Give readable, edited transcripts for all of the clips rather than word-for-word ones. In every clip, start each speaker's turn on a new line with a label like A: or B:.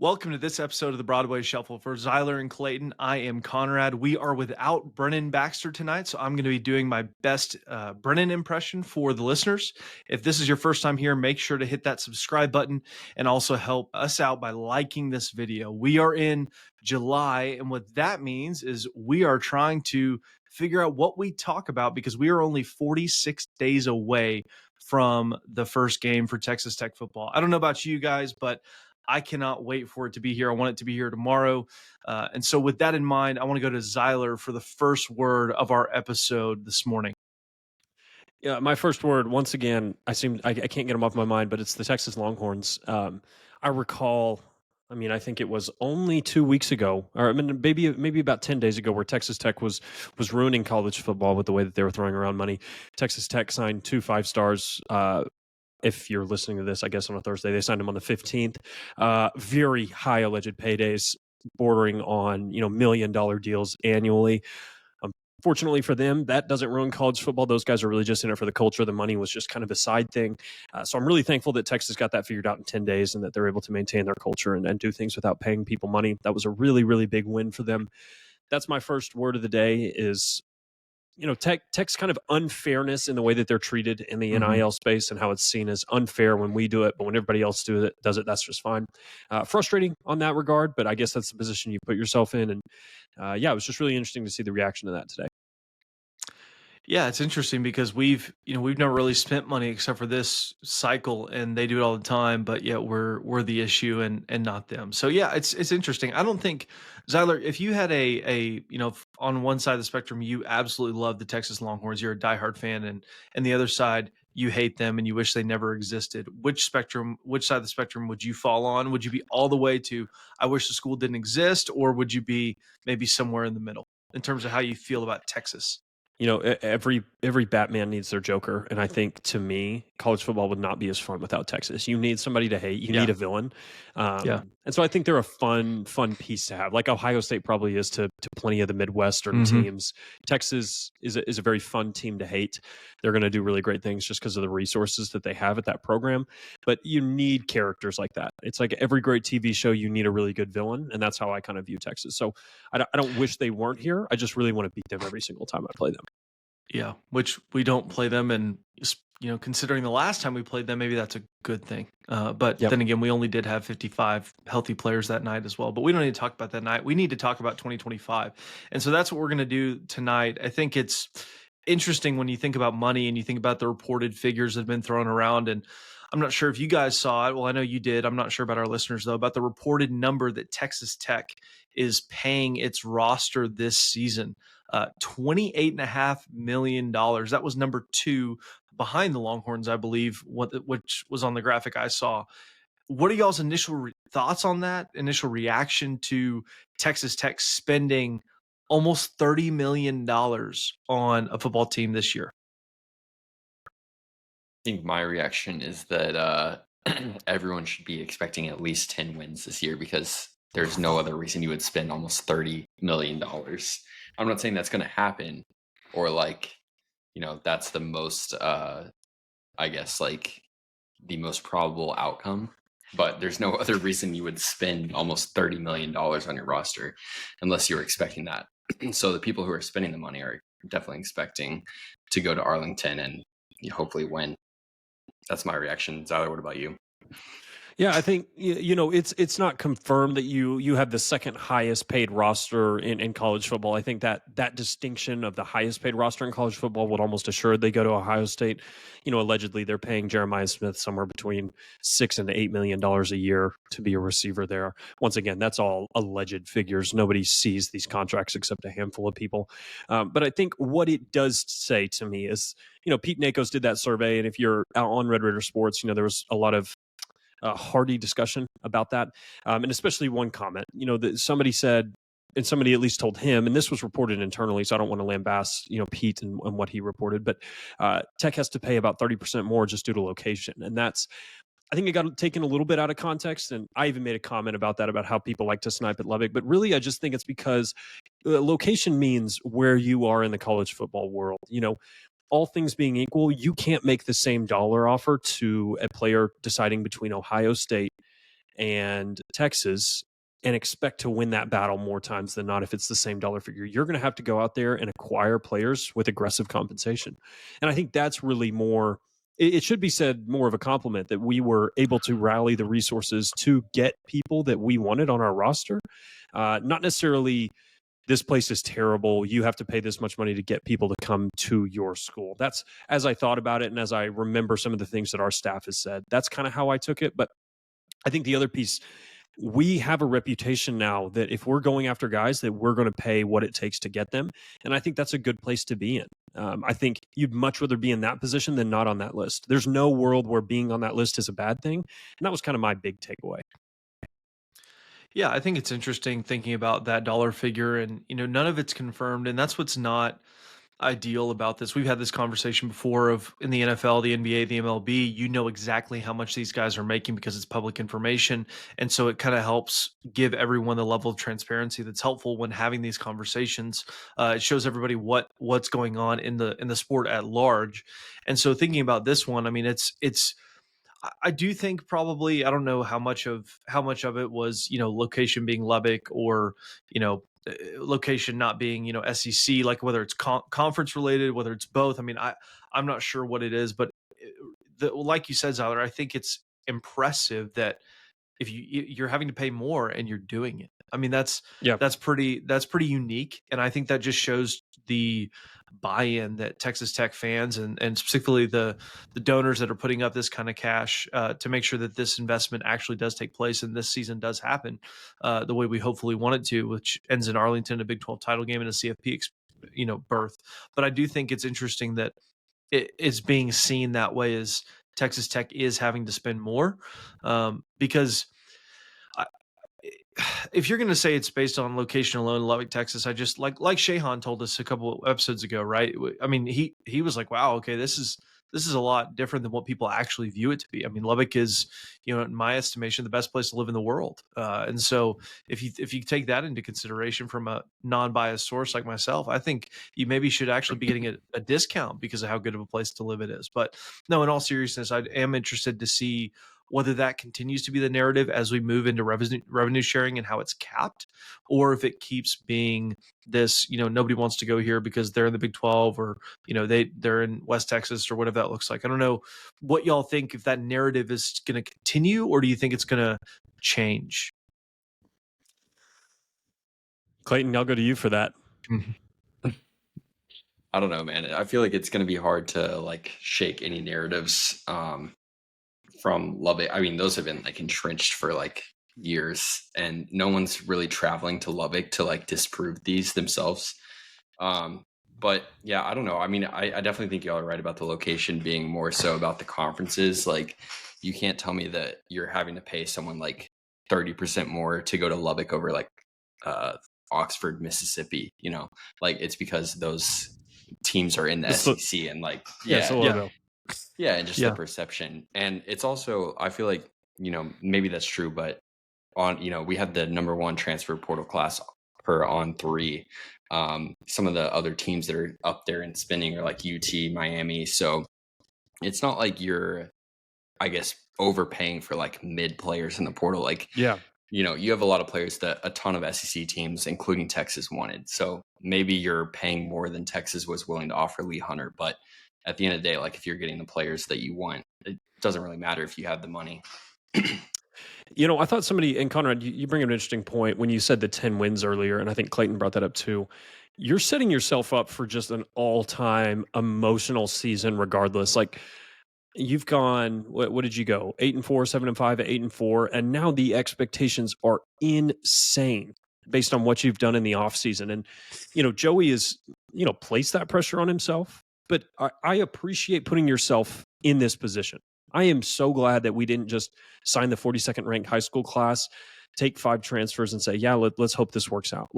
A: Welcome to this episode of the Broadway Shuffle. For Zyler and Clayton, I am Conrad. We are without Brennan Baxter tonight, so I'm going to be doing my best Brennan impression for the listeners. If this is your first time here, make sure to hit that subscribe button and also help us out by liking this video. We are in July, and what that means is we are trying to figure out what we talk about because we are only 46 days away from the first game for Texas Tech football. I don't know about you guys, but I cannot wait for it to be here. I want it to be here tomorrow. And so with that in mind, I want to go to Zyler for the first word of our episode this morning.
B: Yeah, my first word, once again, I can't get them off my mind, but it's the Texas Longhorns. I recall, I think it was only 2 weeks ago, or maybe about 10 days ago, where Texas Tech was ruining college football with the way that they were throwing around money. Texas Tech signed 2 5-stars. If you're listening to this, I guess on a Thursday, they signed them on the 15th. Very high alleged paydays, bordering on $1 million deals annually. Fortunately for them, that doesn't ruin college football. Those guys are really just in it for the culture. The money was just kind of a side thing. So I'm really thankful that Texas got that figured out in 10 days and that they're able to maintain their culture and do things without paying people money. That was a really, really big win for them. That's my first word of the day is, Tech's kind of unfairness in the way that they're treated in the NIL space and how it's seen as unfair when we do it, but when everybody else does it, that's just fine. Frustrating on that regard, but I guess that's the position you put yourself in. And it was just really interesting to see the reaction to that today.
A: Yeah, it's interesting because we've never really spent money except for this cycle, and they do it all the time. But yet we're the issue and not them. So yeah, it's interesting. I don't think, Zyler, if you had on one side of the spectrum you absolutely love the Texas Longhorns, you're a diehard fan, and the other side you hate them and you wish they never existed. Which side of the spectrum would you fall on? Would you be all the way to I wish the school didn't exist, or would you be maybe somewhere in the middle in terms of how you feel about Texas?
B: Every Batman needs their Joker, and I think, to me, college football would not be as fun without Texas. You need somebody to hate. You need a villain. And so I think they're a fun piece to have, like Ohio State probably is to plenty of the Midwestern teams. Texas is a very fun team to hate. They're going to do really great things just because of the resources that they have at that program. But you need characters like that. It's like every great TV show, you need a really good villain, and that's how I kind of view Texas. So I don't wish they weren't here. I just really want to beat them every single time I play them.
A: Yeah, which we don't play them, and considering the last time we played them, maybe that's a good thing. But then again, we only did have 55 healthy players that night as well. But we don't need to talk about that night. We need to talk about 2025, and so that's what we're going to do tonight. I think it's interesting when you think about money and you think about the reported figures that have been thrown around. And I'm not sure if you guys saw it. Well, I know you did. I'm not sure about our listeners though. About the reported number that Texas Tech is paying its roster this season. $28.5 million. That was number 2 behind the Longhorns, I believe, which was on the graphic I saw. What are y'all's initial thoughts on that? Initial reaction to Texas Tech spending almost $30 million on a football team this year?
C: I think my reaction is that everyone should be expecting at least 10 wins this year because there's no other reason you would spend almost $30 million. I'm not saying that's going to happen or that's the most, the most probable outcome. But there's no other reason you would spend almost $30 million on your roster unless you're expecting that. So the people who are spending the money are definitely expecting to go to Arlington and hopefully win. That's my reaction. Zyler, what about you?
B: Yeah, I think it's not confirmed that you have the second highest paid roster in college football. I think that distinction of the highest paid roster in college football would almost assure they go to Ohio State. Allegedly they're paying Jeremiah Smith somewhere between $6 and $8 million a year to be a receiver there. Once again, that's all alleged figures. Nobody sees these contracts except a handful of people. But I think what it does say to me is, Pete Nakos did that survey, and if you're out on Red Raider Sports, there was a lot of hearty discussion about that. And especially one comment, that somebody said, and somebody at least told him, and this was reported internally, so I don't want to lambast, Pete and what he reported, but Tech has to pay about 30% more just due to location. And that's, I think it got taken a little bit out of context. And I even made a comment about that, about how people like to snipe at Lubbock. But really, I just think it's because location means where you are in the college football world. All things being equal, you can't make the same dollar offer to a player deciding between Ohio State and Texas and expect to win that battle more times than not if it's the same dollar figure. You're going to have to go out there and acquire players with aggressive compensation. And I think that's really more, it should be said more of a compliment that we were able to rally the resources to get people that we wanted on our roster. Not necessarily this place is terrible, you have to pay this much money to get people to come to your school. That's, as I thought about it and as I remember some of the things that our staff has said, that's kind of how I took it. But I think the other piece, we have a reputation now that if we're going after guys, that we're going to pay what it takes to get them. And I think that's a good place to be in. I think you'd much rather be in that position than not on that list. There's no world where being on that list is a bad thing. And that was kind of my big takeaway.
A: Yeah, I think it's interesting thinking about that dollar figure, and none of it's confirmed, and that's what's not ideal about this. We've had this conversation before of in the NFL, the NBA, the MLB, you know exactly how much these guys are making because it's public information. And so it kind of helps give everyone the level of transparency that's helpful when having these conversations. It shows everybody what's going on in the sport at large. And so thinking about this one, I mean, I do think probably, I don't know how much of it was, location being Lubbock or, location not being, SEC, like whether it's conference related, whether it's both. I mean, I'm not sure what it is, but like you said, Zyler, I think it's impressive that if you're having to pay more and you're doing it. I mean, that's pretty unique. And I think that just shows the buy-in that Texas Tech fans and specifically the donors that are putting up this kind of cash to make sure that this investment actually does take place and this season does happen the way we hopefully want it to, which ends in Arlington, a Big 12 title game and a CFP berth. But I do think it's interesting that it is being seen that way as Texas Tech is having to spend more because if you're going to say it's based on location alone, Lubbock, Texas, I just like Shahan told us a couple of episodes ago, right? I mean, he was like, wow, okay, this is a lot different than what people actually view it to be. I mean, Lubbock is, in my estimation, the best place to live in the world. And so if you take that into consideration from a non-biased source like myself, I think you maybe should actually be getting a discount because of how good of a place to live it is. But no, in all seriousness, I am interested to see whether that continues to be the narrative as we move into revenue sharing and how it's capped, or if it keeps being this, nobody wants to go here because they're in the Big 12 or, they're in West Texas or whatever that looks like. I don't know what y'all think, if that narrative is going to continue, or do you think it's going to change?
B: Clayton, I'll go to you for that.
C: I don't know, man. I feel like it's going to be hard to shake any narratives from Lubbock. I mean, those have been entrenched for years, and no one's really traveling to Lubbock to disprove these themselves. But yeah, I don't know. I mean, I definitely think y'all are right about the location being more so about the conferences. You can't tell me that you're having to pay someone 30% more to go to Lubbock over Oxford, Mississippi. It's because those teams are in the SEC and and just the perception. And it's also, I feel like, maybe that's true, but we had the number one transfer portal class per On3. Some of the other teams that are up there and spending are UT, Miami. So it's not like you're, I guess, overpaying for mid players in the portal. You have a lot of players that a ton of SEC teams, including Texas, wanted. So maybe you're paying more than Texas was willing to offer Lee Hunter. But at the end of the day, if you're getting the players that you want, it doesn't really matter if you have the money.
B: I thought somebody, and Conrad, you bring up an interesting point when you said the 10 wins earlier, and I think Clayton brought that up too. You're setting yourself up for just an all-time emotional season regardless. You've gone, what did you go? 8-4, 7-5, 8-4, and now the expectations are insane based on what you've done in the offseason. And, Joey is, placed that pressure on himself, but I appreciate putting yourself in this position. I am so glad that we didn't just sign the 42nd ranked high school class, take 5 transfers and say, yeah, let's hope this works out.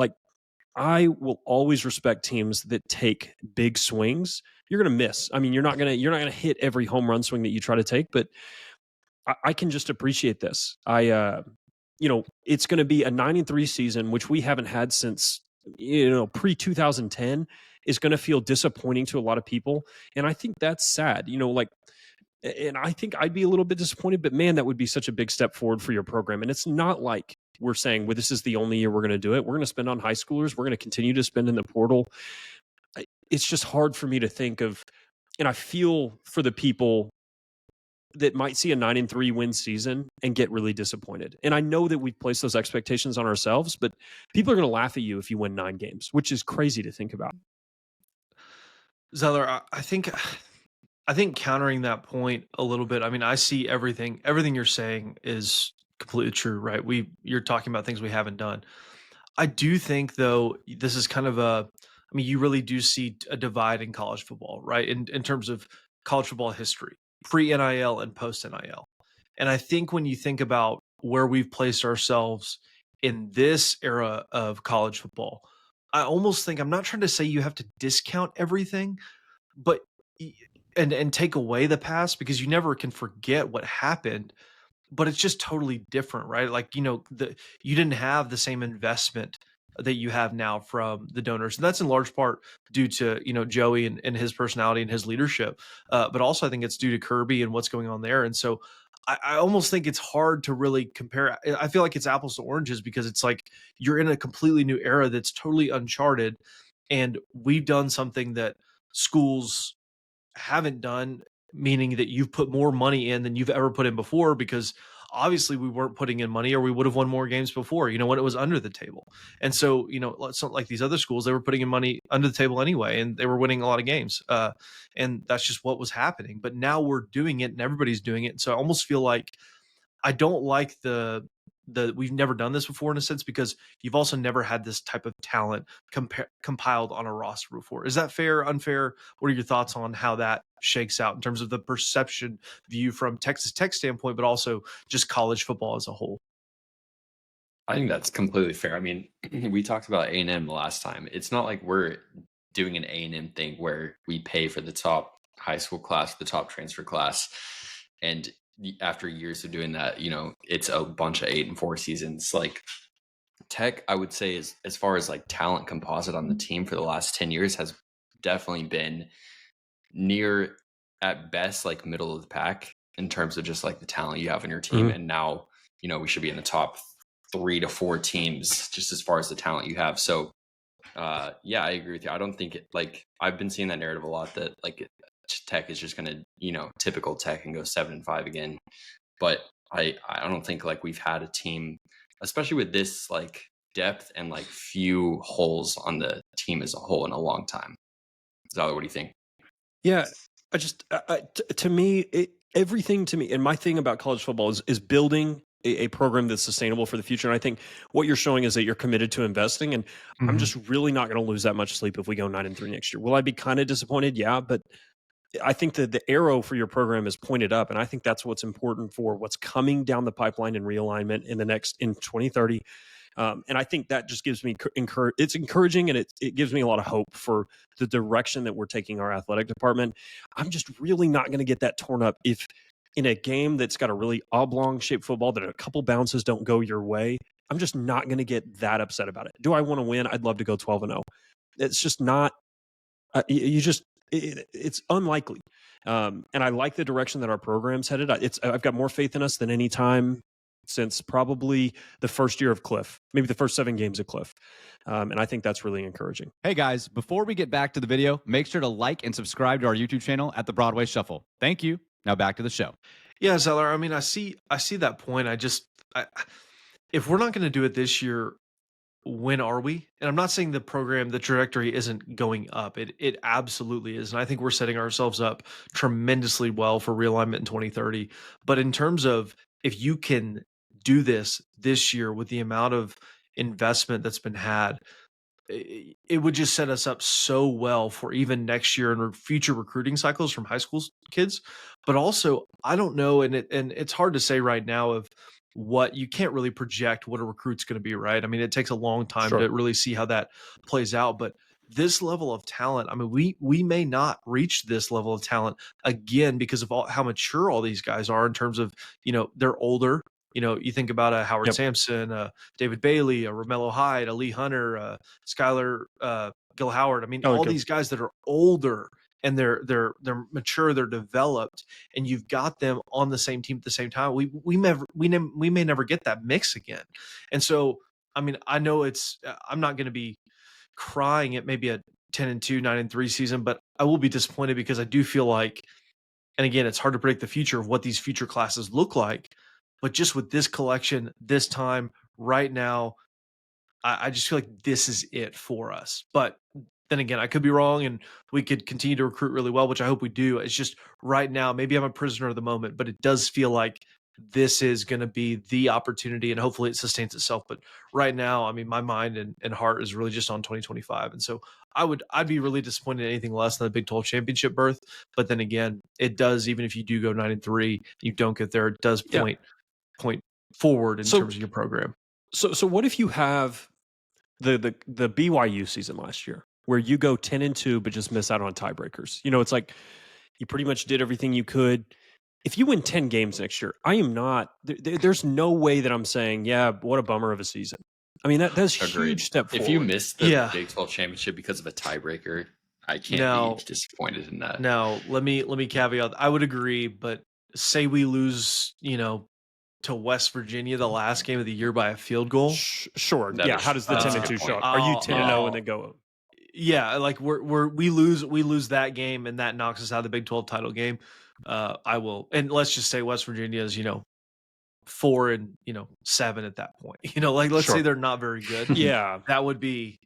B: I will always respect teams that take big swings. You're going to miss. I mean, you're not going to hit every home run swing that you try to take, but I can just appreciate this. It's going to be a 9-3 season, which we haven't had since, pre-2010, is going to feel disappointing to a lot of people. And I think that's sad. And I think I'd be a little bit disappointed, but man, that would be such a big step forward for your program. And it's not like we're saying, well, this is the only year we're going to do it. We're going to spend on high schoolers. We're going to continue to spend in the portal. It's just hard for me to think of, and I feel for the people that might see a 9-3 win season and get really disappointed. And I know that we've placed those expectations on ourselves, but people are going to laugh at you if you win 9 games, which is crazy to think about.
A: Zeller, I think countering that point a little bit. I mean, I see everything you're saying is completely true, right? You're talking about things we haven't done. I do think though, this is kind of I mean, you really do see a divide in college football, right? In terms of college football history, pre-NIL and post-NIL. And I think when you think about where we've placed ourselves in this era of college football, I almost think, I'm not trying to say you have to discount everything, but and take away the past, because you never can forget what happened, but it's just totally different, right? Like, you didn't have the same investment that you have now from the donors. And that's in large part due to, Joey and his personality and his leadership. But also I think it's due to Kirby and what's going on there. And so I almost think it's hard to really compare. I feel like it's apples to oranges, because it's like you're in a completely new era that's totally uncharted. And we've done something that schools haven't done, meaning that you've put more money in than you've ever put in before, because obviously we weren't putting in money, or we would have won more games before, when it was under the table. And so, it's not like these other schools, they were putting in money under the table anyway, and they were winning a lot of games. And that's just what was happening. But now we're doing it and everybody's doing it. And so I almost feel like I don't like the we've never done this before, in a sense, because you've also never had this type of talent compiled on a roster before. Is that fair, unfair? What are your thoughts on how that shakes out in terms of the perception view from Texas Tech standpoint, but also just college football as a whole?
C: I think that's completely fair. I mean, we talked about A&M the last time. It's not like we're doing an A&M thing where we pay for the top high school class, the top transfer class, and after years of doing that, it's a bunch of 8 and 4 seasons. Like, Tech, I would say, is, as far as like talent composite on the team for the last 10 years, has definitely been near, at best, like middle of the pack in terms of just like the talent you have on your team.
B: Mm-hmm.
C: And now, we should be in the top 3 to 4 teams just as far as the talent you have. So yeah, I agree with you. I don't think like, I've been seeing that narrative a lot, that like Tech is just going to, typical Tech, and go 7-5 again. But I don't think like we've had a team, especially with this like depth and like few holes on the team as a whole, in a long time. Zyler, what do you think?
B: Yeah, to me, everything to me, and my thing about college football is building a program that's sustainable for the future. And I think what you're showing is that you're committed to investing. And I'm just really not going to lose that much sleep if we go 9-3 next year. Will I be kind of disappointed? Yeah, but I think that the arrow for your program is pointed up, and I think that's what's important for what's coming down the pipeline in realignment in 2030. And I think that just gives me it's encouraging, and it gives me a lot of hope for the direction that we're taking our athletic department. I'm just really not going to get that torn up if in a game that's got a really oblong shaped football that a couple bounces don't go your way. I'm just not going to get that upset about it. Do I want to win? I'd love to go 12-0. It's just not. It's unlikely. And I like the direction that our program's headed. I've got more faith in us than any time since probably the first year of Cliff, maybe the first 7 games of Cliff. And I think that's really encouraging.
D: Hey guys, before we get back to the video, make sure to like and subscribe to our YouTube channel at the Broadway Shuffle. Thank you. Now back to the show.
A: Yeah, Zeller, I mean, I see that point. If we're not going to do it this year, when are we? And I'm not saying the trajectory isn't going up. It absolutely is. And I think we're setting ourselves up tremendously well for realignment in 2030. But in terms of, if you can do this year with the amount of investment that's been had, it would just set us up so well for even next year and future recruiting cycles from high school kids. But also, I don't know, and it's hard to say right now of what you can't really project what a recruit's going to be, right? I mean, it takes a long time to really see how that plays out. But this level of talent, I mean, we may not reach this level of talent again because of how mature all these guys are in terms of, they're older. You think about a Howard Sampson, David Bailey, a Romello Hyde, a Lee Hunter, Skylar Gil Howard. I mean, all these guys that are older and they're mature, they're developed, and you've got them on the same team at the same time. We may never get that mix again. And so, I mean, I know I'm not going to be crying at maybe a 10-2, 9-3 season, but I will be disappointed because I do feel like, and again, it's hard to predict the future of what these future classes look like, but just with this collection, this time, right now, I just feel like this is it for us. But then again, I could be wrong, and we could continue to recruit really well, which I hope we do. It's just right now, maybe I'm a prisoner of the moment, but it does feel like this is going to be the opportunity, and hopefully it sustains itself. But right now, I mean, my mind and heart is really just on 2025. And so I'd be really disappointed in anything less than the Big 12 championship berth. But then again, it does, even if you do go 9-3, you don't get there, it does point forward in terms of your program.
B: So what if you have the BYU season last year where you go 10-2 but just miss out on tiebreakers? You know, it's like you pretty much did everything you could. If you win 10 games next year, I am not there's no way that I'm saying, yeah, what a bummer of a season. I mean, that's a huge step forward.
C: If you miss the Big 12 championship because of a tiebreaker, I can't be disappointed in that.
A: Now, let me caveat. I would agree, but say we lose, to West Virginia the last game of the year by a field goal.
B: Sure. Yeah. How does the 10-2 show? Are you 10-0 and then go?
A: Yeah, like we lose that game and that knocks us out of the Big 12 title game. I will, and let's just say West Virginia is 4-7 at that point. Let's say they're not very good.
B: Yeah,
A: that would be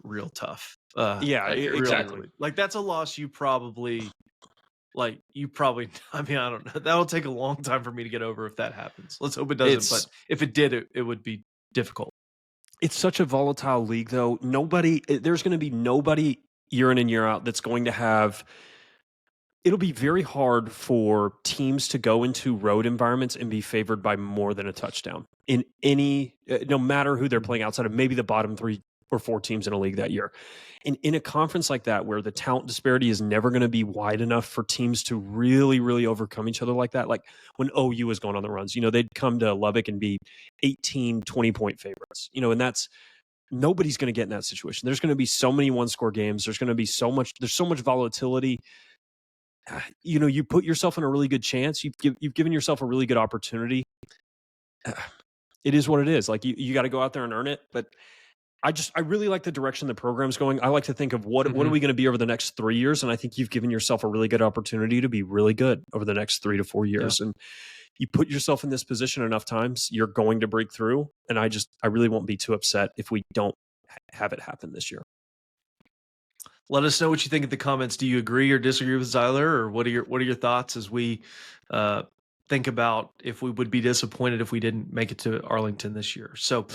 A: real tough.
B: Exactly.
A: Like that's a loss you probably. I mean, I don't know. That'll take a long time for me to get over if that happens. Let's hope it doesn't. But if it did, it would be difficult.
B: It's such a volatile league, though. There's going to be nobody year in and year out that's going to have. It'll be very hard for teams to go into road environments and be favored by more than a touchdown in any, no matter who they're playing outside of maybe the bottom 3 or 4 teams in a league that year. In a conference like that, where the talent disparity is never going to be wide enough for teams to really, really overcome each other like that, like when OU was going on the runs, they'd come to Lubbock and be 18, 20-point favorites, and that's, nobody's going to get in that situation. There's going to be so many one-score games. There's going to be so much volatility. You put yourself in a really good chance. You've given yourself a really good opportunity. It is what it is. Like you got to go out there and earn it. But I really like the direction the program's going. I like to think of what are we going to be over the next 3 years, and I think you've given yourself a really good opportunity to be really good over the next 3 to 4 years. Yeah. And you put yourself in this position enough times, you're going to break through. And I really won't be too upset if we don't have it happen this year.
A: Let us know what you think in the comments. Do you agree or disagree with Zyler, or what are your thoughts as we think about if we would be disappointed if we didn't make it to Arlington this year? So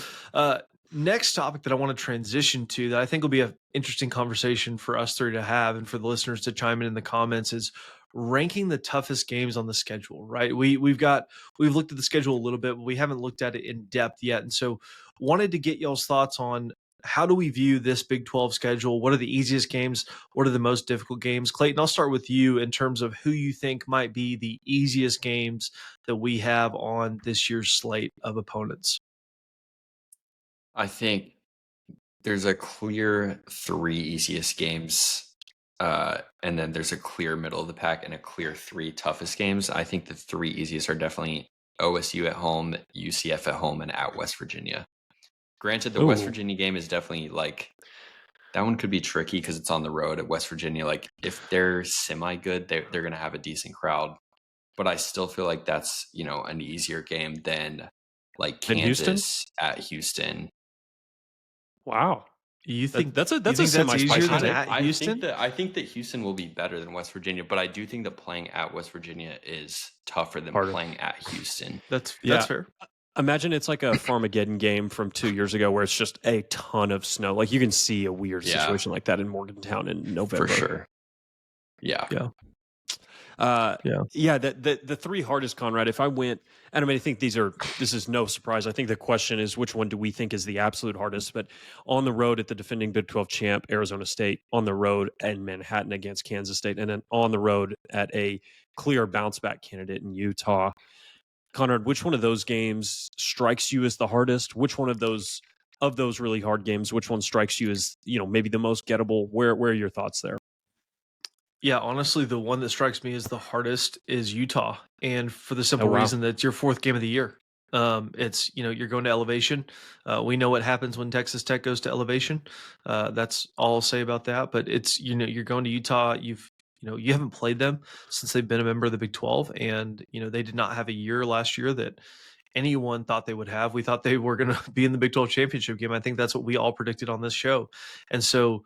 A: next topic that I want to transition to that I think will be an interesting conversation for us three to have and for the listeners to chime in the comments is ranking the toughest games on the schedule, right? We've looked at the schedule a little bit, but we haven't looked at it in depth yet. And so wanted to get y'all's thoughts on how do we view this Big 12 schedule? What are the easiest games? What are the most difficult games? Clayton, I'll start with you in terms of who you think might be the easiest games that we have on this year's slate of opponents.
C: I think there's a clear 3 easiest games, and then there's a clear middle of the pack and a clear 3 toughest games. I think the 3 easiest are definitely OSU at home, UCF at home, and at West Virginia. Granted, the West Virginia game is definitely that one could be tricky because it's on the road at West Virginia. Like if they're semi-good, they're going to have a decent crowd. But I still feel like that's, an easier game than Kansas at Houston.
B: Wow.
A: You think
B: that's a semi-spicy
A: than
B: take?
A: at Houston?
C: I think that Houston will be better than West Virginia, but I do think that playing at West Virginia is tougher than playing at Houston.
A: That's fair.
B: Imagine it's like a Farmageddon game from 2 years ago where it's just a ton of snow. Like you can see a weird situation like that in Morgantown in November.
C: For sure. Yeah.
B: The 3 hardest, Conrad, if I went, and I mean, I think this is no surprise. I think the question is which one do we think is the absolute hardest? But on the road at the defending Big 12 champ, Arizona State, on the road at Manhattan against Kansas State, and then on the road at a clear bounce back candidate in Utah. Conrad, which one of those games strikes you as the hardest? Which one of those really hard games, which one strikes you as, maybe the most gettable? Where are your thoughts there?
A: Yeah, honestly, the one that strikes me as the hardest is Utah, and for the simple
B: wow.
A: reason that it's your fourth game of the year. It's you're going to elevation. We know what happens when Texas Tech goes to elevation. That's all I'll say about that. But it's you're going to Utah. You haven't played them since they've been a member of the Big 12, and they did not have a year last year that anyone thought they would have. We thought they were going to be in the Big 12 championship game. I think that's what we all predicted on this show. And so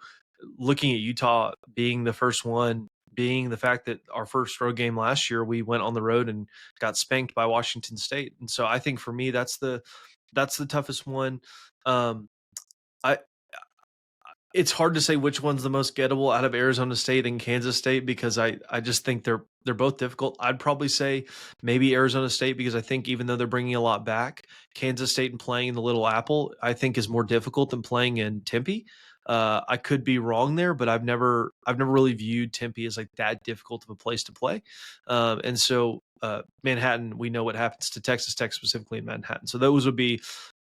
A: looking at Utah being the first one, being the fact that our first road game last year, we went on the road and got spanked by Washington State. And so I think for me, that's the toughest one. I It's hard to say which one's the most gettable out of Arizona State and Kansas State because I just think they're both difficult. I'd probably say maybe Arizona State because I think even though they're bringing a lot back, Kansas State and playing in the Little Apple I think is more difficult than playing in Tempe. I could be wrong there, but I've never really viewed Tempe as like that difficult of a place to play. And so Manhattan, we know what happens to Texas Tech specifically in Manhattan. So those would be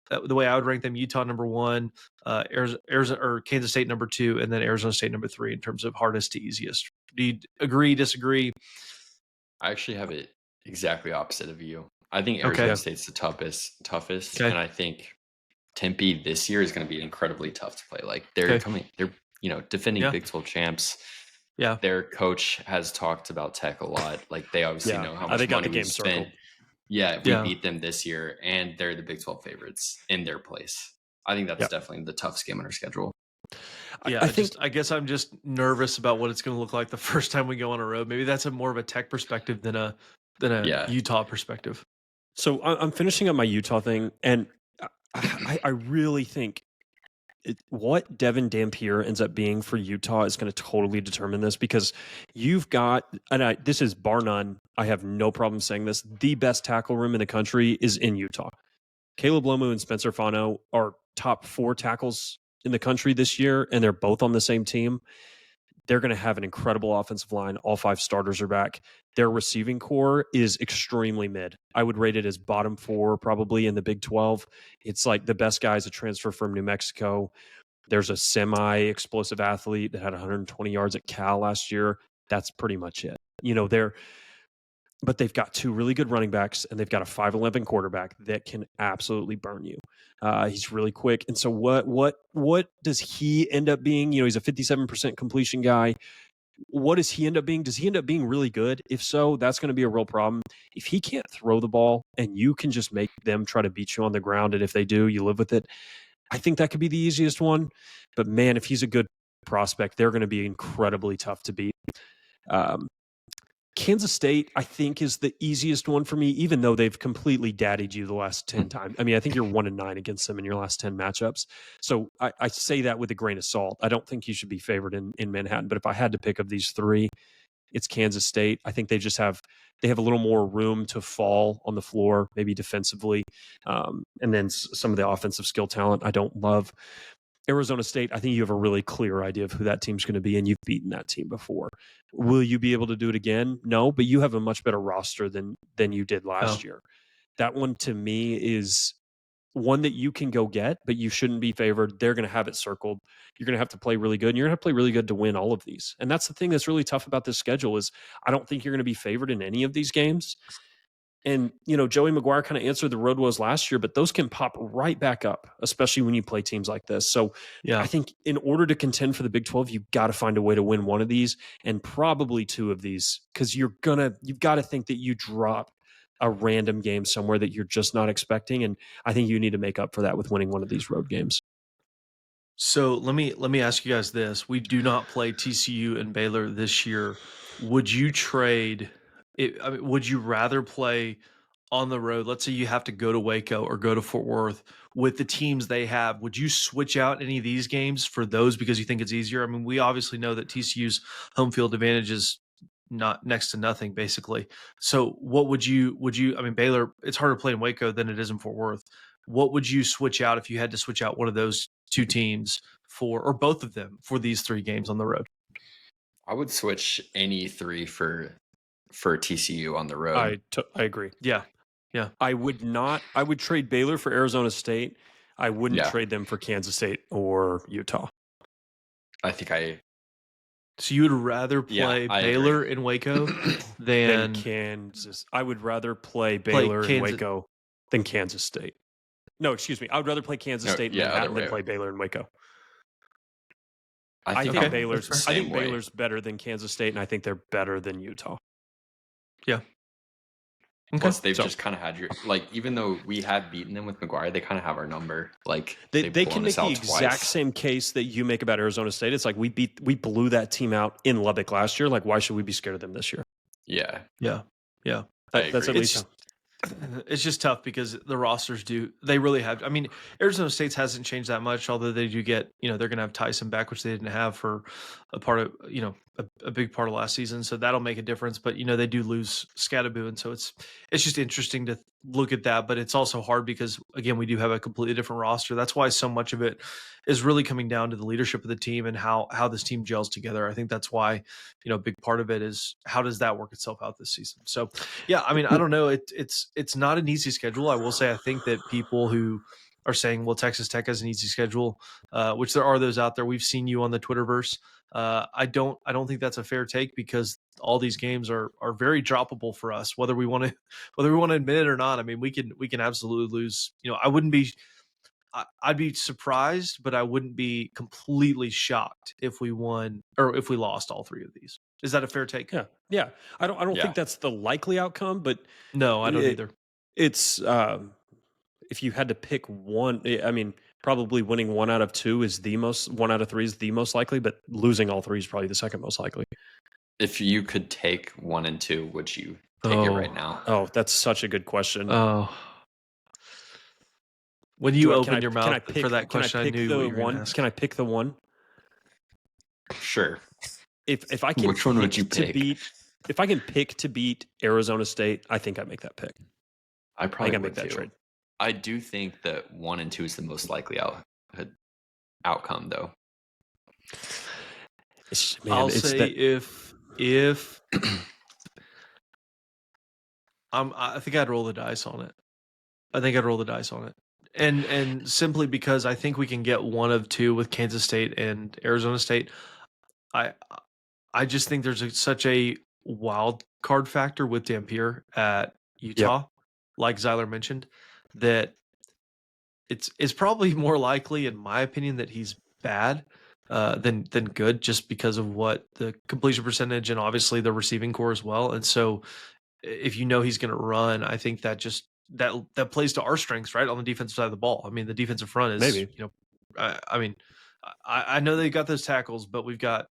A: the way I would rank them: Utah number one, Arizona or Kansas State number two, and then Arizona State number three in terms of hardest to easiest. Do you agree? Disagree?
C: I actually have it exactly opposite of you. I think
A: Okay.
C: Arizona State's the toughest,
A: Okay.
C: and I think Tempe this year is going to be incredibly tough to play. Like they're
A: Okay.
C: they're defending
A: Yeah.
C: Big 12 champs.
A: Yeah.
C: Their coach has talked about Tech a lot. Like they obviously
B: Yeah.
C: know how much
B: They got
C: money
B: the
C: we
B: game
C: spent.
B: circled.
C: Yeah, we
A: Yeah.
C: beat them this year, and they're the Big 12 favorites in their place. I think that's
B: Yep.
C: definitely the toughest game on our schedule.
A: Yeah, I guess I'm just nervous about what it's going to look like the first time we go on a road. Maybe that's more of a Tech perspective than a
C: Yeah.
A: Utah perspective.
B: So I'm finishing up my Utah thing, and I really think what Devin Dampier ends up being for Utah is going to totally determine this because you've got, and this is bar none, I have no problem saying this, the best tackle room in the country is in Utah. Caleb Lomu and Spencer Fano are top 4 tackles in the country this year, and they're both on the same team. They're going to have an incredible offensive line. All 5 starters are back. Their receiving core is extremely mid. I would rate it as bottom 4 probably in the Big 12. It's like the best guy is a transfer from New Mexico. There's a semi-explosive athlete that had 120 yards at Cal last year. That's pretty much it. But they've got 2 really good running backs, and they've got a 5'11" quarterback that can absolutely burn you. He's really quick. And so what does he end up being? He's a 57% completion guy. What does he end up being? Does he end up being really good? If so, that's going to be a real problem. If he can't throw the ball and you can just make them try to beat you on the ground, and if they do, you live with it, I think that could be the easiest one. But man, if he's a good prospect, they're going to be incredibly tough to beat. Kansas State, I think, is the easiest one for me, even though they've completely daddied you the last 10 times. I mean, I think you're 1-9 against them in your last 10 matchups. So I say that with a grain of salt. I don't think you should be favored in Manhattan. But if I had to pick of these 3, it's Kansas State. I think they have a little more room to fall on the floor, maybe defensively. And then some of the offensive skill talent I don't love. Arizona State, I think you have a really clear idea of who that team's going to be, and you've beaten that team before. Will you be able to do it again? No, but you have a much better roster than you did last year. That one, to me, is one that you can go get, but you shouldn't be favored. They're going to have it circled. You're going to have to play really good, and you're going to have to play really good to win all of these. And that's the thing that's really tough about this schedule is I don't think you're going to be favored in any of these games. And, Joey McGuire kind of answered the road woes last year, but those can pop right back up, especially when you play teams like this. So
A: Yeah.
B: I think in order to contend for the Big 12, you've got to find a way to win one of these and probably 2 of these because you've got to think that you drop a random game somewhere that you're just not expecting. And I think you need to make up for that with winning one of these road games.
A: So let me ask you guys this. We do not play TCU and Baylor this year. Would you trade it? I mean, would you rather play on the road? Let's say you have to go to Waco or go to Fort Worth with the teams they have. Would you switch out any of these games for those because you think it's easier? I mean, we obviously know that TCU's home field advantage is not next to nothing, basically. So what would you, I mean, Baylor, it's harder to play in Waco than it is in Fort Worth. What would you switch out if you had to switch out one of those 2 teams or both of them for these 3 games on the road?
C: I would switch any 3 for TCU on the road.
B: I agree.
A: Yeah.
B: I would trade Baylor for Arizona State. I wouldn't trade them for Kansas State or Utah.
C: I think
A: So you would rather play
C: I
A: Baylor
C: agree.
A: in Waco
B: Than
A: than
B: Kansas. I would rather play
A: play
B: Baylor in
A: Kansas?
B: Waco than Kansas State. No, excuse me. I would rather play Kansas
C: No,
B: State in
C: yeah, other
B: Manhattan than
C: way.
B: play Baylor in Waco.
C: I
B: I
C: think
B: think
C: I'm the
B: Baylor's I
C: same
B: think
C: way.
B: Baylor's better than Kansas State, and I think they're better than Utah.
A: Yeah. Okay.
C: Plus, they've
B: So-
C: just kind of had your even though we have beaten them with McGuire, they kind of have our number. Like
B: They
C: they've
B: can
C: blown
B: make
C: us
B: the
C: out
B: exact
C: twice.
B: same case that you make about Arizona State. It's like we blew that team out in Lubbock last year. Like, why should we be scared of them this year?
C: Yeah,
A: Yeah.
B: That's at
C: agree.
B: least
A: It's just tough because the rosters they really have. I mean, Arizona State's hasn't changed that much, although they do get, they're going to have Tyson back, which they didn't have for a part of, a big part of last season. So that'll make a difference. But, they do lose Scadaboo. And so it's just interesting to look at that. But it's also hard because, again, we do have a completely different roster. That's why so much of it is really coming down to the leadership of the team and how this team gels together. I think that's why, a big part of it is how does that work itself out this season? So, yeah, I mean, I don't know. It's not an easy schedule. I will say, I think that people who are saying, well, Texas Tech has an easy schedule, which there are those out there. We've seen you on the Twitterverse. I don't think that's a fair take because all these games are very droppable for us, whether we want to admit it or not. I mean, we can absolutely lose. I'd be surprised, but I wouldn't be completely shocked if we won or if we lost all three of these. Is that a fair take?
B: yeah. I don't
C: Yeah.
B: think that's the likely outcome, but
A: No, I don't either.
B: it's if you had to pick one, I mean, probably winning 1 out of 2 is the most. 1 out of 3 is the most likely, but losing all 3 is probably the second most likely.
C: If you could take 1 and 2, would you take it right now?
B: Oh, that's such a good question.
A: Oh. When you
B: Can
A: opened
B: I-
A: your
B: can I
A: mouth
B: pick-
A: for that question, I
B: pick
A: knew
B: the
A: what you were
B: one?
A: going to ask.
B: Can I pick the one?
C: Sure.
B: If I can,
C: Which one would
B: pick
C: you
B: to
C: pick?
B: beat? If I can pick to beat Arizona State, I think I make that pick.
C: I
B: I
C: probably
B: think I
C: would
B: make that
C: too.
B: trade.
C: I do think that 1 and 2 is the most likely outcome, though.
A: I'll say if I think I'd roll the dice on it. And simply because I think we can get 1 of 2 with Kansas State and Arizona State. I just think there's such a wild card factor with Dampier at Utah, like Zyler mentioned, that it's probably more likely, in my opinion, that he's bad than good, just because of what the completion percentage and obviously the receiving core as well. And so, if he's going to run, I think that just that plays to our strengths, right, on the defensive side of the ball. I mean, the defensive front is
B: Maybe.
A: I mean, I know they got those tackles, but we've got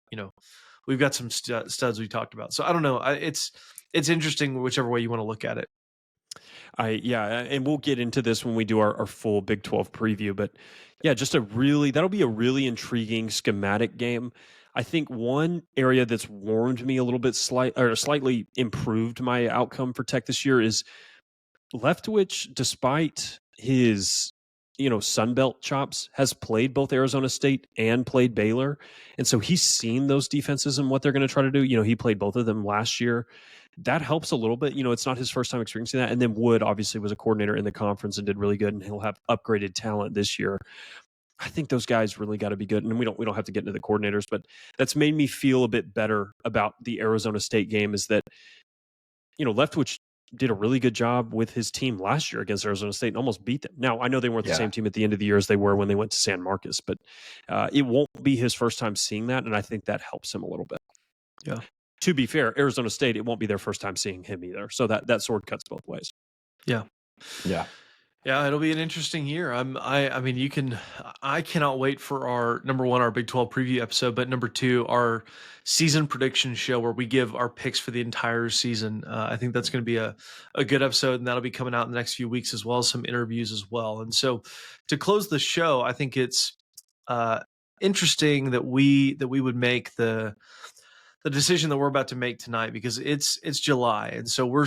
A: some studs we talked about. So I don't know. It's interesting whichever way you want to look at it.
B: And we'll get into this when we do our full Big 12 preview. But yeah, that'll be a really intriguing schematic game. I think one area that's warmed me a little bit slightly improved my outcome for Tech this year is Leftwich, despite his Sunbelt chops, has played both Arizona State and played Baylor. And so he's seen those defenses and what they're going to try to do. He played both of them last year. That helps a little bit. It's not his first time experiencing that. And then Wood obviously was a coordinator in the conference and did really good, and he'll have upgraded talent this year. I think those guys really got to be good. And we don't have to get into the coordinators, but that's made me feel a bit better about the Arizona State game, is that, Leftwich did a really good job with his team last year against Arizona State and almost beat them. Now, I know they weren't the same team at the end of the year as they were when they went to San Marcos, but it won't be his first time seeing that, and I think that helps him a little bit.
A: Yeah.
B: To be fair, Arizona State, it won't be their first time seeing him either. So that sword cuts both ways.
A: Yeah. Yeah, it'll be an interesting year. I cannot wait for our number 1, our Big 12 preview episode, but number 2, our season prediction show where we give our picks for the entire season. I think that's going to be a good episode, and that'll be coming out in the next few weeks, as well as some interviews as well. And so to close the show, I think it's interesting that we would make the decision that we're about to make tonight, because it's July, and so we're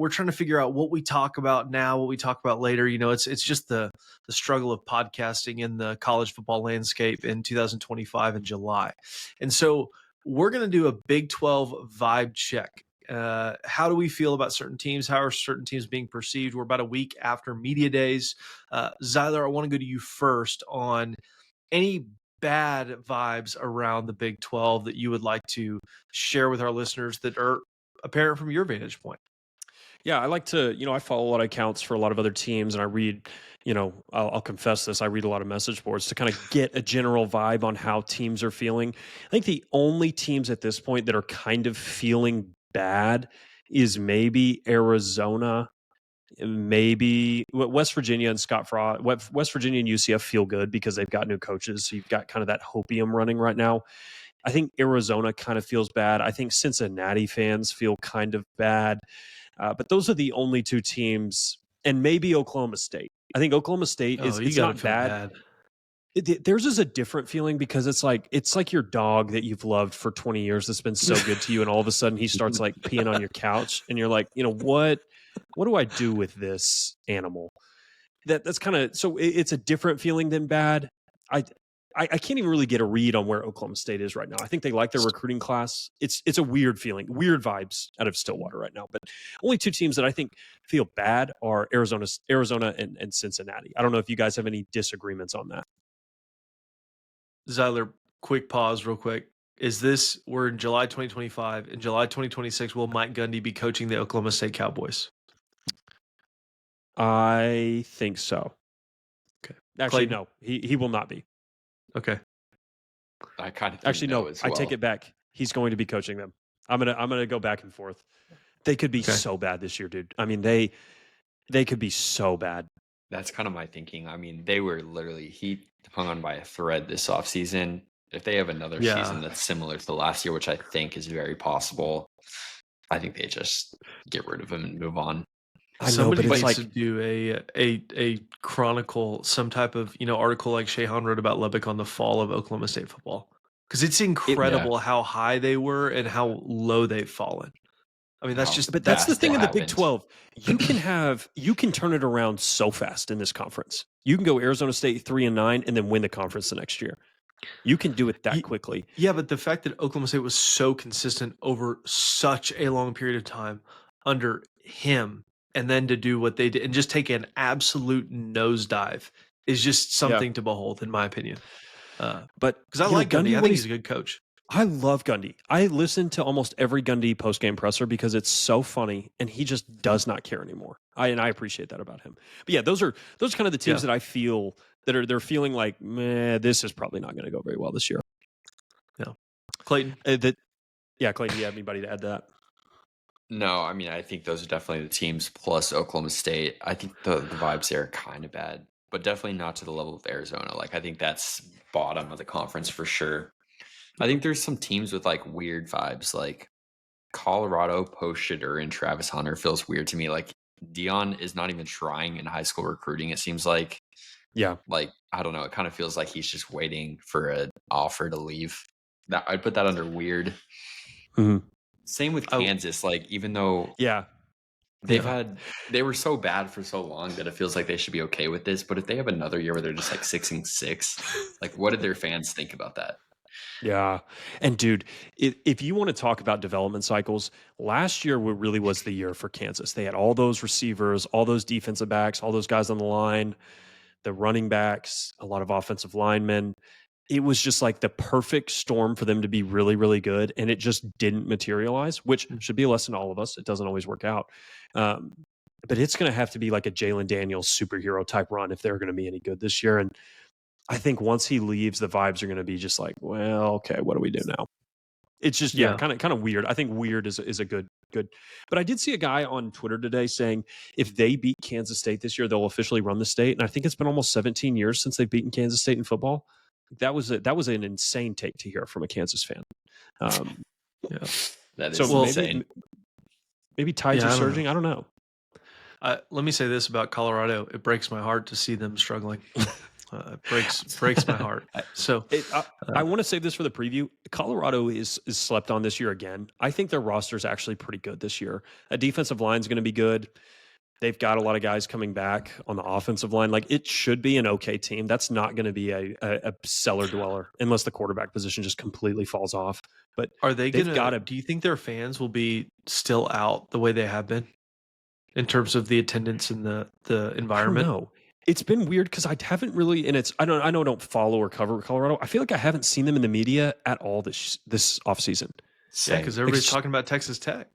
A: trying to figure out what we talk about now, what we talk about later. It's just the struggle of podcasting in the college football landscape in 2025 in July, and so we're going to do a Big 12 vibe check. How do we feel about certain teams? How are certain teams being perceived? We're about a week after media days. Zyler, I want to go to you first on any bad vibes around the Big 12 that you would like to share with our listeners that are apparent from your vantage point?
B: Yeah, I like to, I follow a lot of accounts for a lot of other teams, and I read, I'll confess this, I read a lot of message boards to kind of get a general vibe on how teams are feeling. I think the only teams at this point that are kind of feeling bad is maybe Arizona, maybe West Virginia and Scott Frost. West Virginia and UCF feel good because they've got new coaches. So you've got kind of that hopium running right now. I think Arizona kind of feels bad. I think Cincinnati fans feel kind of bad. But those are the only two teams, and maybe Oklahoma State. I think Oklahoma State it's not bad. Theirs is a different feeling because it's like your dog that you've loved for 20 years that's been so good to you, and all of a sudden he starts like peeing on your couch, and you're like, what do I do with this animal? That's kind of so it's a different feeling than bad. I can't even really get a read on where Oklahoma State is right now. I think they like their recruiting class. It's a weird feeling, weird vibes out of Stillwater right now. But only two teams that I think feel bad are Arizona and Cincinnati. I don't know if you guys have any disagreements on that.
A: Zyler, quick pause real quick. We're in July 2025. In July 2026, will Mike Gundy be coaching the Oklahoma State Cowboys?
B: I think so.
A: Okay.
B: Actually, no, he will not be.
A: Okay.
C: I kind of
B: actually no.
C: as well.
B: I take it back. He's going to be coaching them. I'm gonna go back and forth. They could be so bad this year, dude. I mean, they could be so bad.
C: That's kind of my thinking. I mean, they were literally hung on by a thread this offseason. If they have another season that's similar to the last year, which I think is very possible, I think they just get rid of him and move on.
A: Somebody needs to do a chronicle, some type of article like Shahan wrote about Lubbock on the fall of Oklahoma State football, because it's incredible how high they were and how low they've fallen. I mean, that's
B: the thing in the Big 12. You can turn it around so fast in this conference. You can go Arizona State 3-9 and then win the conference the next year. You can do it that quickly.
A: Yeah, but the fact that Oklahoma State was so consistent over such a long period of time under him, and then to do what they did and just take an absolute nosedive is just something to behold, in my opinion. But because I like Gundy, I think he's a good coach.
B: I love Gundy. I listen to almost every Gundy post-game presser because it's so funny, and he just does not care anymore. I appreciate that about him. But yeah, those are kind of the teams that I feel that they're feeling like, meh, this is probably not going to go very well this year.
A: Yeah, Clayton.
B: Clayton, do you have anybody to add to that?
C: No, I mean, I think those are definitely the teams plus Oklahoma State. I think the vibes there are kind of bad, but definitely not to the level of Arizona. Like, I think that's bottom of the conference for sure. I think there's some teams with like weird vibes, like Colorado post Shadur and Travis Hunter feels weird to me. Like, Dion is not even trying in high school recruiting. It seems like, like, I don't know. It kind of feels like he's just waiting for an offer to leave. I'd put that under weird.
B: Mm-hmm.
C: Same with Kansas. Like, even though they were so bad for so long that it feels like they should be okay with this. But if they have another year where they're just like 6-6, like, what did their fans think about that?
B: Yeah. And dude, if you want to talk about development cycles, last year really was the year for Kansas. They had all those receivers, all those defensive backs, all those guys on the line, the running backs, a lot of offensive linemen. It was just like the perfect storm for them to be really, really good. And it just didn't materialize, which should be a lesson to all of us. It doesn't always work out. But it's going to have to be like a Jalen Daniels superhero type run if they're going to be any good this year. And I think once he leaves, the vibes are going to be just like, well, okay, what do we do now? It's just, kind of weird. I think weird is a good. But I did see a guy on Twitter today saying if they beat Kansas State this year, they'll officially run the state. And I think it's been almost 17 years since they've beaten Kansas State in football. That was an insane take to hear from a Kansas fan.
C: That is insane.
B: Maybe tides are surging. I don't know.
A: Let me say this about Colorado. It breaks my heart to see them struggling. Breaks my heart. So
B: I want to save this for the preview. Colorado is slept on this year again. I think their roster is actually pretty good this year. A defensive line is going to be good. They've got a lot of guys coming back on the offensive line. Like, it should be an okay team. That's not going to be a cellar dweller unless the quarterback position just completely falls off. But
A: are they going to? Do you think their fans will be still out the way they have been in terms of the attendance and the environment?
B: I don't know. It's been weird because I haven't really, and I don't follow or cover Colorado. I feel like I haven't seen them in the media at all this offseason.
A: Yeah, because everybody's talking about Texas Tech.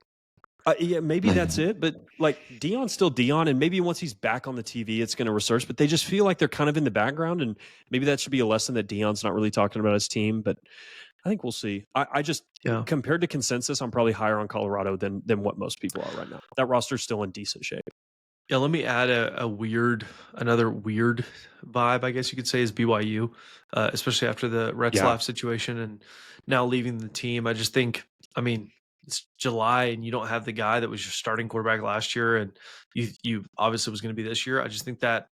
B: Yeah, maybe that's it. But like Deion's still Deion, and maybe once he's back on the TV, it's going to resurface. But they just feel like they're kind of in the background, and maybe that should be a lesson that Deion's not really talking about his team. But I think we'll see. I just compared to consensus, I'm probably higher on Colorado than what most people are right now. That roster's still in decent shape.
A: Yeah, let me add another weird vibe, I guess you could say, is BYU, especially after the Retzlaff situation and now leaving the team. I just think, I mean, it's July and you don't have the guy that was your starting quarterback last year, and you obviously was going to be this year. I just think that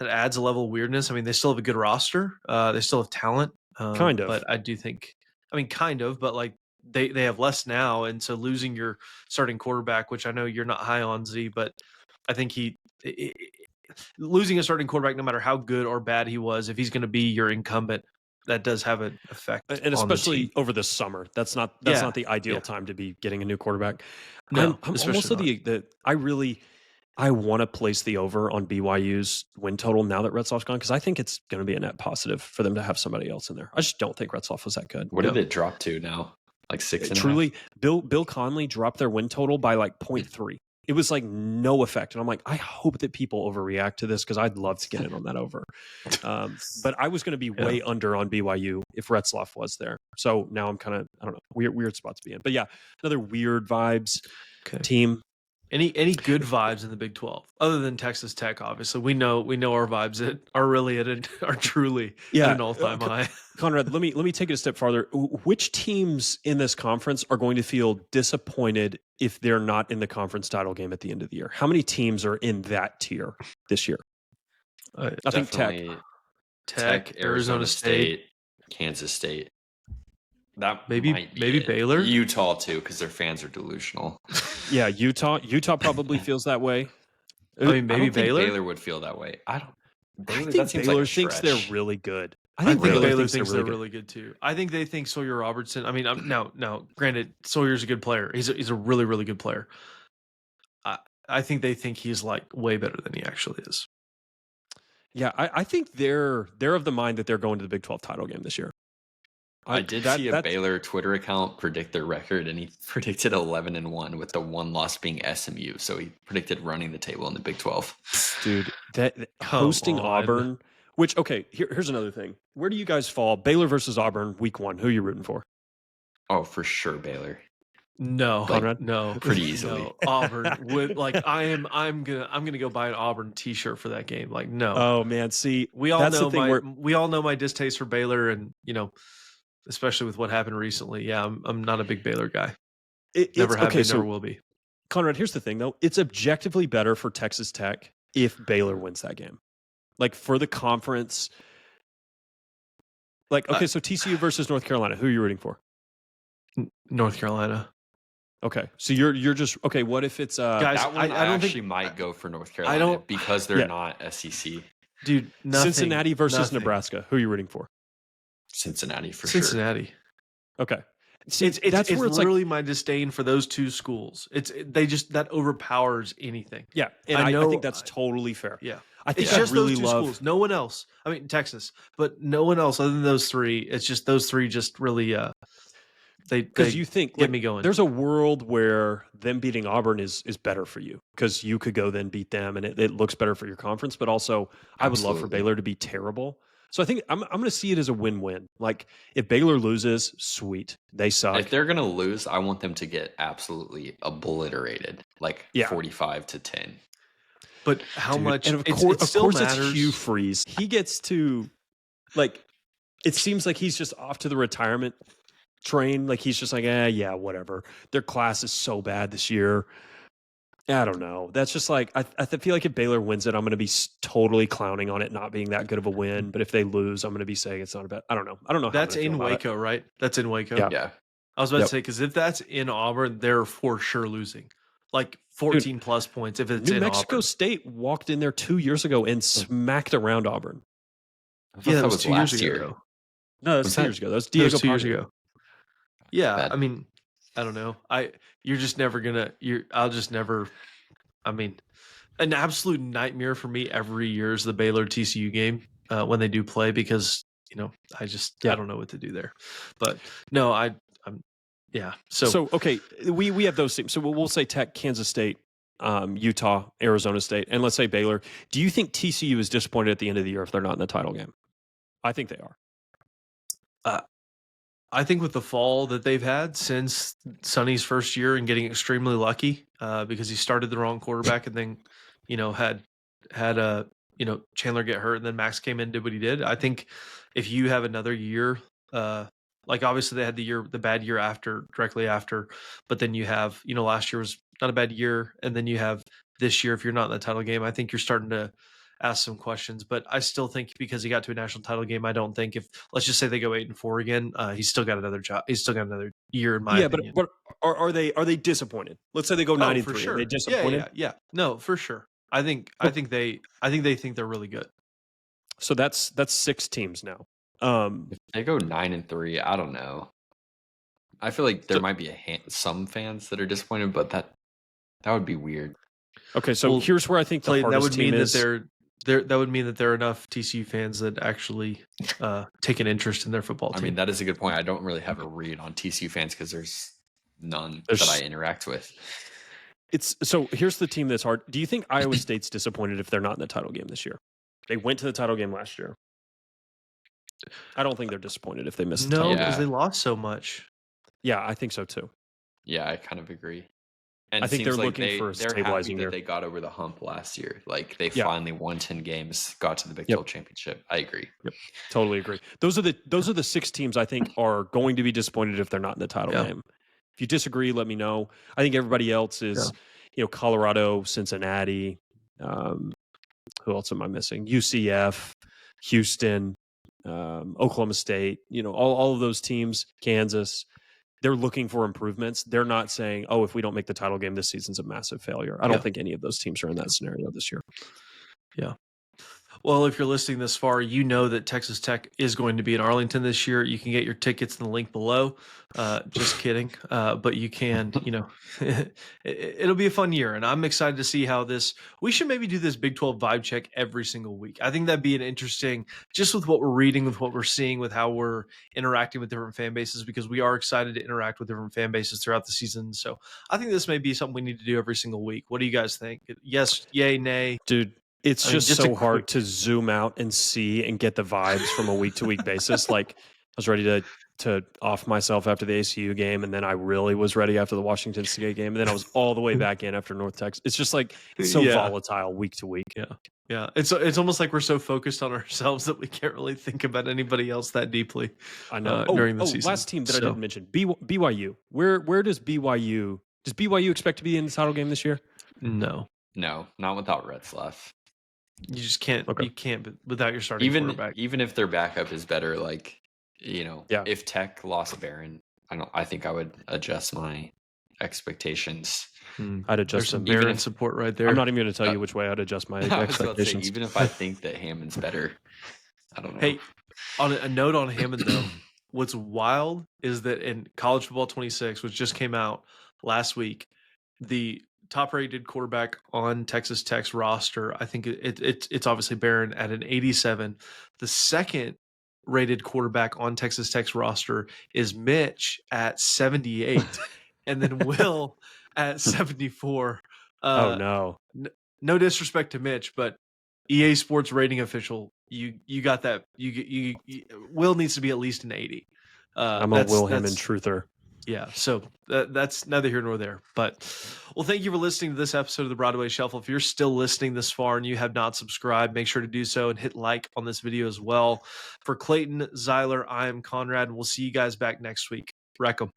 A: adds a level of weirdness. I mean, they still have a good roster, they still have talent,
B: kind of,
A: but I do think, I mean, kind of, but like they have less now, and so losing your starting quarterback, which I know you're not high on, Z, but I think losing a starting quarterback, no matter how good or bad he was, if he's going to be your incumbent, that does have an effect,
B: and especially over the summer. That's not the ideal time to be getting a new quarterback.
A: No,
B: I'm also I want to place the over on BYU's win total now that Retzlaff's gone, because I think it's going to be a net positive for them to have somebody else in there. I just don't think Retzlaff was that good.
C: What did it drop to now? Like 6.5?
B: Truly, Bill Conley dropped their win total by like 0.3. It was like no effect. And I'm like, I hope that people overreact to this because I'd love to get in on that over. But I was going to be way under on BYU if Retzlaff was there. So now I'm kind of, I don't know, weird spot to be in. But yeah, another weird vibes team.
A: Any good vibes in the Big 12 other than Texas Tech? Obviously, we know our vibes are truly at an all-time high.
B: Conrad, let me take it a step farther. Which teams in this conference are going to feel disappointed if they're not in the conference title game at the end of the year? How many teams are in that tier this year? I think
C: Tech, Arizona State, Kansas State. That
A: maybe Baylor,
C: Utah too, because their fans are delusional.
B: Yeah, Utah probably feels that way.
A: I mean, maybe
C: Baylor would feel that way. I
B: think Baylor thinks they're really good.
A: I think Baylor thinks they're really good too. I think they think Sawyer Robertson. I mean, now, granted, Sawyer's a good player. He's a really, really good player. I think they think he's like way better than he actually is.
B: Yeah, I think they're of the mind that they're going to the Big 12 title game this year.
C: I did see a Baylor Twitter account predict their record, and he predicted 11-1 with the one loss being SMU. So he predicted running the table in the Big 12.
B: Dude, that hosting Auburn. Which, okay, here's another thing. Where do you guys fall? Baylor versus Auburn, week 1. Who are you rooting for?
C: Oh, for sure, Baylor.
A: No,
B: Conrad?
A: No,
C: pretty easily.
A: No. Auburn would I'm gonna go buy an Auburn T-shirt for that game. Like, no.
B: Oh man, see,
A: we all know my distaste for Baylor, and especially with what happened recently. Yeah, I'm not a big Baylor guy. Never have been, never will be.
B: Conrad, here's the thing though. It's objectively better for Texas Tech if Baylor wins that game. Like for the conference. Like, okay, so TCU versus North Carolina. Who are you rooting for?
A: North Carolina.
B: Okay, so you're just okay. What if it's
C: guys? That one I don't actually might go for North Carolina because they're not SEC.
A: Dude,
B: Cincinnati versus Nebraska. Who are you rooting for?
C: Cincinnati for
A: Cincinnati.
C: Sure.
B: Okay.
A: See, it's where it's literally my disdain for those two schools. That overpowers anything.
B: Yeah, and I think that's totally fair.
A: Yeah,
B: I think
A: it's just those two schools. No one else. I mean, Texas, but no one else other than those three. It's just those three. Just really,
B: because you think
A: get me going.
B: There's a world where them beating Auburn is better for you because you could go then beat them, and it looks better for your conference. But also, I would love for Baylor to be terrible. So I think I'm going to see it as a win-win. Like if Baylor loses, sweet, they suck.
C: If they're going to lose, I want them to get absolutely obliterated, like 45-10.
A: But how much?
B: And of course, it's Hugh Freeze. He gets to, like, it seems like he's just off to the retirement train. Like he's just like, yeah, whatever. Their class is so bad this year. I don't know. That's just like I feel like if Baylor wins it, I'm going to be totally clowning on it not being that good of a win. But if they lose, I'm going to be saying it's not a bad. I don't know.
A: That's in Waco, right? That's in Waco.
C: Yeah.
A: I was about to say because if that's in Auburn, they're for sure losing, like 14 plus points. If it's
B: New
A: in
B: Mexico
A: Auburn.
B: State walked in there 2 years ago and smacked around Auburn.
A: Yeah, that was 2 years ago.
B: No, that was 2 years ago. That was Diego
A: 2 years ago. Yeah, I mean, I don't know. I'll just never. I mean, an absolute nightmare for me every year is the Baylor TCU game when they do play, because I don't know what to do there. But no, I'm yeah.
B: So okay, we have those teams. So we'll say Tech, Kansas State, Utah, Arizona State, and let's say Baylor. Do you think TCU is disappointed at the end of the year if they're not in the title game? I think they are.
A: I think with the fall that they've had since Sonny's first year and getting extremely lucky because he started the wrong quarterback and then, had Chandler get hurt and then Max came in and did what he did. I think if you have another year, like obviously they had the bad year directly after, but then you have, last year was not a bad year. And then you have this year, if you're not in the title game, I think you're starting to ask some questions, but I still think because he got to a national title game, I don't think if let's just say they go 8-4 again, he's still got another job. He's still got another year in my opinion.
B: But are they disappointed? Let's say they go 9-3.
A: Sure.
B: Are they disappointed?
A: Yeah. No, for sure. I think they think they're really good.
B: So that's 6 teams now.
C: If they go 9-3, I don't know. I feel like there might be some fans that are disappointed, but that would be weird.
B: Okay, so here's where I think the hardest team is.
A: That would mean that there are enough TCU fans that actually take an interest in their football team.
C: I mean, that is a good point. I don't really have a read on TCU fans because there's none that I interact with.
B: So here's the team that's hard. Do you think Iowa State's disappointed if they're not in the title game this year? They went to the title game last year. I don't think they're disappointed if they miss the title game.
A: No, because they lost so much.
B: Yeah, I think so too.
C: Yeah, I kind of agree. And
B: I think they're looking for a
C: they're
B: stabilizing
C: happy
B: year.
C: that they got over the hump last year. Like they finally won 10 games, got to the Big 12 championship. I agree.
B: Yep, totally agree. Those are the 6 teams I think are going to be disappointed if they're not in the title game. If you disagree, let me know. I think everybody else is, Colorado, Cincinnati. Who else am I missing? UCF, Houston, Oklahoma State. All of those teams. Kansas. They're looking for improvements. They're not saying, "Oh, if we don't make the title game, this season's a massive failure." I don't think any of those teams are in that scenario this year.
A: Yeah. Well, if you're listening this far, you know that Texas Tech is going to be in Arlington this year. You can get your tickets in the link below. Just kidding. But you can, it'll be a fun year. And I'm excited to see how we should maybe do this Big 12 vibe check every single week. I think that'd be an interesting, just with what we're reading, with what we're seeing, with how we're interacting with different fan bases, because we are excited to interact with different fan bases throughout the season. So I think this may be something we need to do every single week. What do you guys think? Yes, yay, nay?
B: Dude. It's just so hard to zoom out and see and get the vibes from a week-to-week basis. Like I was ready to off myself after the ACU game, and then I really was ready after the Washington State game, and then I was all the way back in after North Texas. It's just like it's so volatile week to week.
A: Yeah. It's almost like we're so focused on ourselves that we can't really think about anybody else that deeply.
B: I know.
A: During the season.
B: Last team that I didn't mention, BYU. Where does BYU expect to be in the title game this year?
A: No,
C: not without Retzlaff.
A: You just can't. Okay. You can't without your starting quarterback.
C: Even if their backup is better, if Tech lost Barron, I think I would adjust my expectations.
B: I'd adjust
A: There's some Barron support right there.
B: I'm not even going to tell you which way I'd adjust my expectations.
C: Even if I think that Hammond's better, I don't know.
A: Hey, on a note on Hammond though, what's wild is that in College Football 26, which just came out last week, the top-rated quarterback on Texas Tech's roster, I think it's obviously Barron at an 87. The second-rated quarterback on Texas Tech's roster is Mitch at 78, and then Will at 74.
B: Oh no!
A: No disrespect to Mitch, but EA Sports rating official, you got that. You Will needs to be at least an 80.
B: I'm a Will Hammond truther.
A: Yeah, so that's neither here nor there. But, well, thank you for listening to this episode of the Broadway Shuffle. If you're still listening this far and you have not subscribed, make sure to do so and hit like on this video as well. For Clayton, Zyler, I am Conrad, and we'll see you guys back next week. Wreck 'em.